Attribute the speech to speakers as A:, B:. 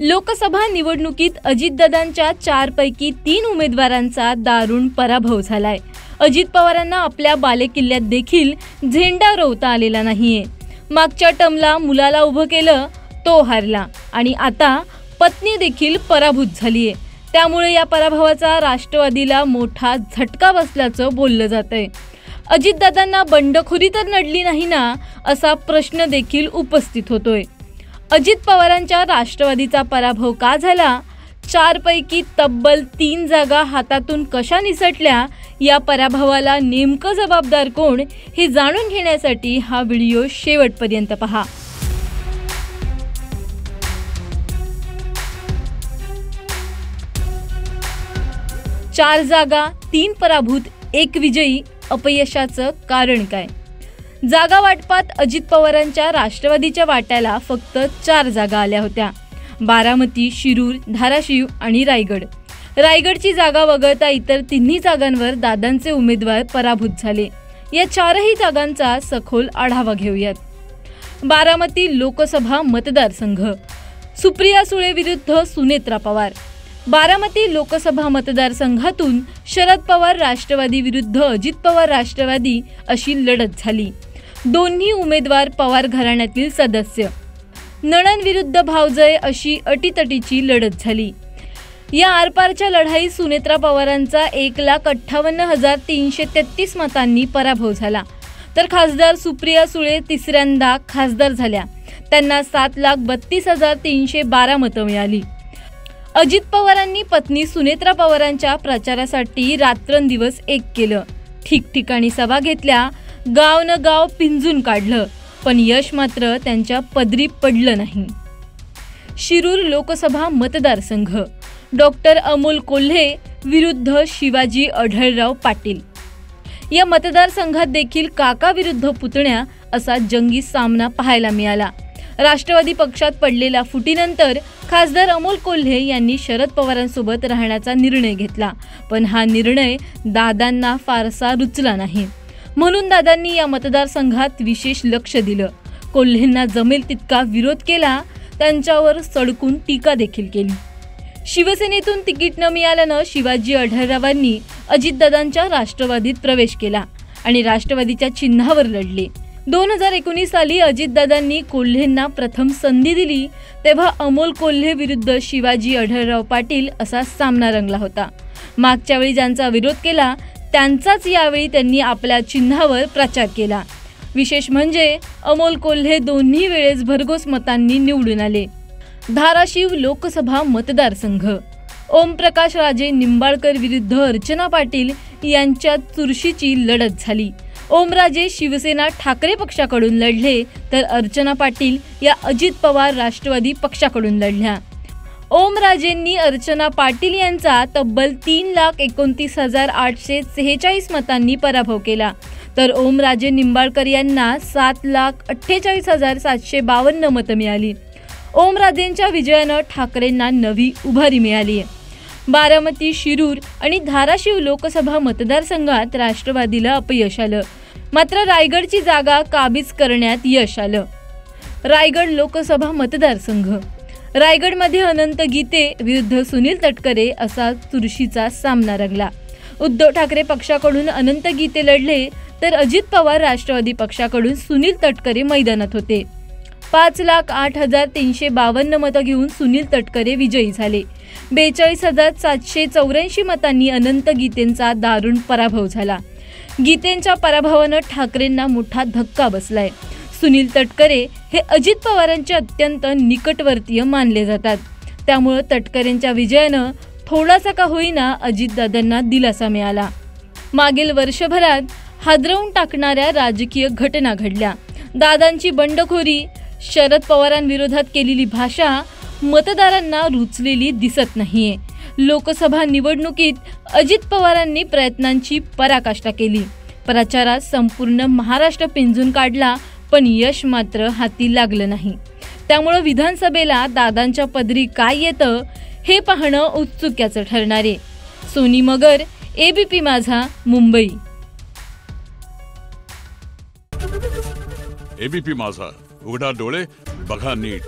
A: लोकसभा निवडणुकीत अजितदादांच्या 4 पैकी 3 उमेदवारांचा दारुण पराभव झालाय। अजित पवारांना आपल्या बालेकिल्ल्यात देखील झेंडा रोवता आलेला नाहीये। मागच्या टर्मला मुलाला उभं केलं, तो हारला आणि आता पत्नी देखील पराभूत झालीये। त्यामुळे या पराभवाचा राष्ट्रवादीला मोठा झटका बसल्याचं बोललं जातंय। अजितदादांना बंडखोरी तर नडली नाही ना, असा प्रश्न देखील उपस्थित होतोय। अजित पवारांच्या राष्ट्रवादीचा पराभव का झाला, 4 पैकी तब्बल 3 जागा हातातून कशा निसटल्या, या पराभवाला नेमकं जबाबदार कोण हे जाणून घेण्यासाठी हा व्हिडिओ शेवटपर्यंत पहा। चार जागा, 3 पराभूत, 1 विजयी, अपयशाचं कारण काय? जागा वाटपात अजित पवारांच्या राष्ट्रवादीच्या वाट्याला फक्त 4 जागा आल्या होत्या। बारामती, शिरूर, धाराशिव आणि रायगड। रायगडची जागा वगळता इतर 3 जागांवर दादांचे उमेदवार पराभूत झाले। या 4ही जागांचा सखोल आढावा घेऊयात। बारामती लोकसभा मतदारसंघ, सुप्रिया सुळे विरुद्ध सुनेत्रा पवार। बारामती लोकसभा मतदारसंघातून शरद पवार राष्ट्रवादी विरुद्ध अजित पवार राष्ट्रवादी अशी लढत झाली। दोन्ही उमेदवार पवार घराण्यातील सदस्य। नणन विरुद्ध भावजय अशी अटीतटीची लढत झाली। या आरपारच्या लढाईत सुनेत्रा पवारांचा 1,58,333 मतांनी पराभव झाला, तर खासदार सुप्रिया सुळे तिसऱ्यांदा खासदार झाल्या। त्यांना 7,32,312 मतं मिळाली। अजित पवारांनी पत्नी सुनेत्रा पवारांच्या प्रचारासाठी रात्रंदिवस एक केलं। ठिकठिकाणी सभा घेतल्या, गाव न गाव पिंजून काढलं, पण यश मात्र त्यांच्या पदरी पडलं नाही। शिरूर लोकसभा मतदारसंघ, डॉक्टर अमोल कोल्हे विरुद्ध शिवाजी आढळराव पाटील। या मतदारसंघात देखील काका विरुद्ध पुतण्या असा जंगी सामना पाहायला मिळाला। राष्ट्रवादी पक्षात पडलेल्या फुटीनंतर खासदार अमोल कोल्हे यांनी शरद पवारांसोबत राहण्याचा निर्णय घेतला, पण हा निर्णय दादांना फारसा रुचला नाही। म्हणून दादांनी या मतदारसंघात विशेष लक्ष दिलं। कोल्हेंना जमेल तितका विरोध केला, त्यांच्यावर सडकून टीका देखील केली। शिवसेनेतून तिकीट न मिळाल्यानं शिवाजी आढळरावांनी अजितदादांच्या राष्ट्रवादीत प्रवेश केला आणि राष्ट्रवादीच्या चिन्हावर लढले। 2019 साली अजितदादांनी कोल्हेंना प्रथम संधी दिली, तेव्हा अमोल कोल्हे विरुद्ध शिवाजी आढळराव पाटील असा सामना रंगला होता। मागच्या वेळी ज्यांचा विरोध केला त्यांचाच यावेळी त्यांनी आपल्या चिन्हावर प्रचार केला। विशेष म्हणजे अमोल कोल्हे दोन्ही वेळेस भरघोस मतांनी निवडून आले। धाराशिव लोकसभा मतदारसंघ, ओमप्रकाश राजे निंबाळकर विरुद्ध अर्चना पाटील यांच्यात चुरशीची लढत झाली। ओमराजे शिवसेना ठाकरे पक्षाकडून लढले, तर अर्चना पाटील या अजित पवार राष्ट्रवादी पक्षाकडून लढल्या। ओमराजेंनी अर्चना पाटील यांचा तब्बल 3,29,846 मतांनी पराभव केला, तर ओमराजे निंबाळकर यांना 7,48,752 मतं मिळाली। ओमराजेंच्या विजयानं ठाकरेंना नवी उभारी मिळाली। बारामती, शिरूर आणि धाराशिव लोकसभा मतदारसंघात राष्ट्रवादीला अपयश आलं, मात्र रायगडची जागा काबीज करण्यात यश आलं। रायगड लोकसभा मतदारसंघ, रायगडमध्ये अनंत गीते विरुद्ध सुनील तटकरे असा चुरशीचा सामना रंगला। उद्धव ठाकरे पक्षाकडून अनंत गीते लढले, तर अजित पवार राष्ट्रवादी पक्षाकडून सुनील तटकरे मैदानात होते। 5,08,352 मतं घेऊन सुनील तटकरे विजयी झाले। 42,784 मतांनी अनंत गीतेंचा दारुण पराभव झाला। गीतेंच्या पराभवानं ठाकरेंना मोठा धक्का बसलाय। सुनील तटकरे हे अजित पवारांचे अत्यंत निकटवर्तीय मानले जातात, त्यामुळे तटकरेंच्या विजयानं थोडासा का होईना अजितदादांना दिलासा मिळाला। मागील वर्षभरात हादरवून टाकणाऱ्या राजकीय घटना घडल्या। दादांची बंडखोरी, शरद पवारांविरोधात केलेली भाषा मतदारांना रुचलेली दिसत नाहीये। लोकसभा निवडणुकीत अजित पवारांनी प्रयत्नांची पराकाष्ठा केली। प्रचारात संपूर्ण महाराष्ट्र पिंजून काढला, पण यश मात्र हाती लागलं नाही। त्यामुळे विधानसभेला दादांच्या पदरी काय येतं हे पाहणं उत्सुक्याचं ठरणार आहे। सोनी मगर, ABP माझा, मुंबई।
B: ABP माझा, उघडा डोळे बघा नीट।